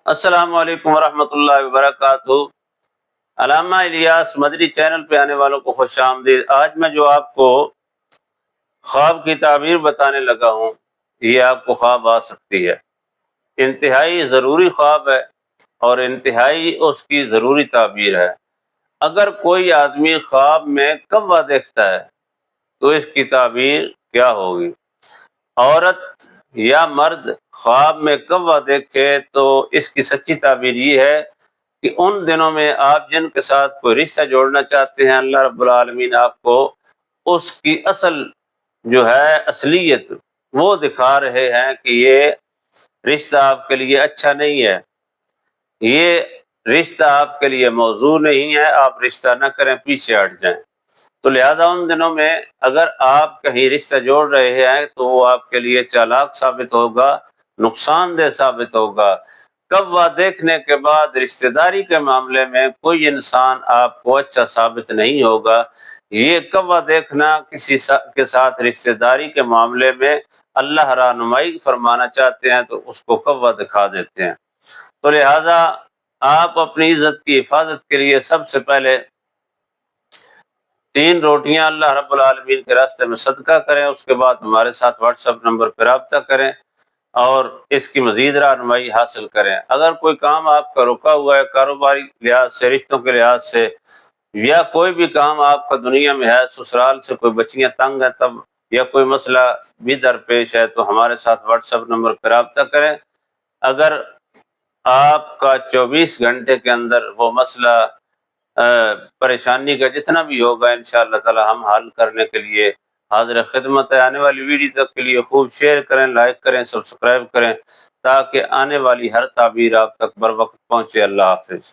السلام علیکم ورحمۃ اللہ وبرکاتہ۔ علامہ الیاس مدنی چینل پہ آنے والوں کو خوش آمدید۔ آج میں جو آپ کو خواب کی تعبیر بتانے لگا ہوں، یہ آپ کو خواب آ سکتی ہے۔ انتہائی ضروری خواب ہے اور انتہائی اس کی ضروری تعبیر ہے۔ اگر کوئی آدمی خواب میں کوا دیکھتا ہے تو اس کی تعبیر کیا ہوگی؟ عورت یا مرد خواب میں کوا دیکھے تو اس کی سچی تعبیر یہ ہے کہ ان دنوں میں آپ جن کے ساتھ کوئی رشتہ جوڑنا چاہتے ہیں، اللہ رب العالمین آپ کو اس کی اصل جو ہے اصلیت وہ دکھا رہے ہیں کہ یہ رشتہ آپ کے لیے اچھا نہیں ہے، یہ رشتہ آپ کے لیے موضوع نہیں ہے، آپ رشتہ نہ کریں، پیچھے ہٹ جائیں۔ تو لہذا ان دنوں میں اگر آپ کہیں رشتہ جوڑ رہے ہیں تو وہ آپ کے لیے چالاک ثابت ہوگا، نقصان دہ ثابت ہوگا۔ کوا دیکھنے کے بعد رشتہ داری کے معاملے میں کوئی انسان آپ کو اچھا ثابت نہیں ہوگا۔ یہ کوا دیکھنا کسی کے ساتھ رشتہ داری کے معاملے میں اللہ رہنمائی فرمانا چاہتے ہیں تو اس کو کوا دکھا دیتے ہیں۔ تو لہذا آپ اپنی عزت کی حفاظت کے لیے سب سے پہلے 3 روٹیاں اللہ رب العالمین کے راستے میں صدقہ کریں، اس کے بعد ہمارے ساتھ واٹس ایپ نمبر پر رابطہ کریں اور اس کی مزید رہنمائی حاصل کریں۔ اگر کوئی کام آپ کا رکا ہوا ہے کاروباری لحاظ سے، رشتوں کے لحاظ سے، یا کوئی بھی کام آپ کا دنیا میں ہے، سسرال سے کوئی بچیاں تنگ ہیں تب، یا کوئی مسئلہ بھی درپیش ہے تو ہمارے ساتھ واٹس ایپ نمبر پر رابطہ کریں۔ اگر آپ کا 24 گھنٹے کے اندر وہ مسئلہ پریشانی کا جتنا بھی ہوگا انشاءاللہ تعالی ہم حل کرنے کے لیے حاضر خدمت ہے۔ آنے والی ویڈیو تک کے لیے خوب شیئر کریں، لائک کریں، سبسکرائب کریں تاکہ آنے والی ہر تعبیر آپ تک بر وقت پہنچے۔ اللہ حافظ۔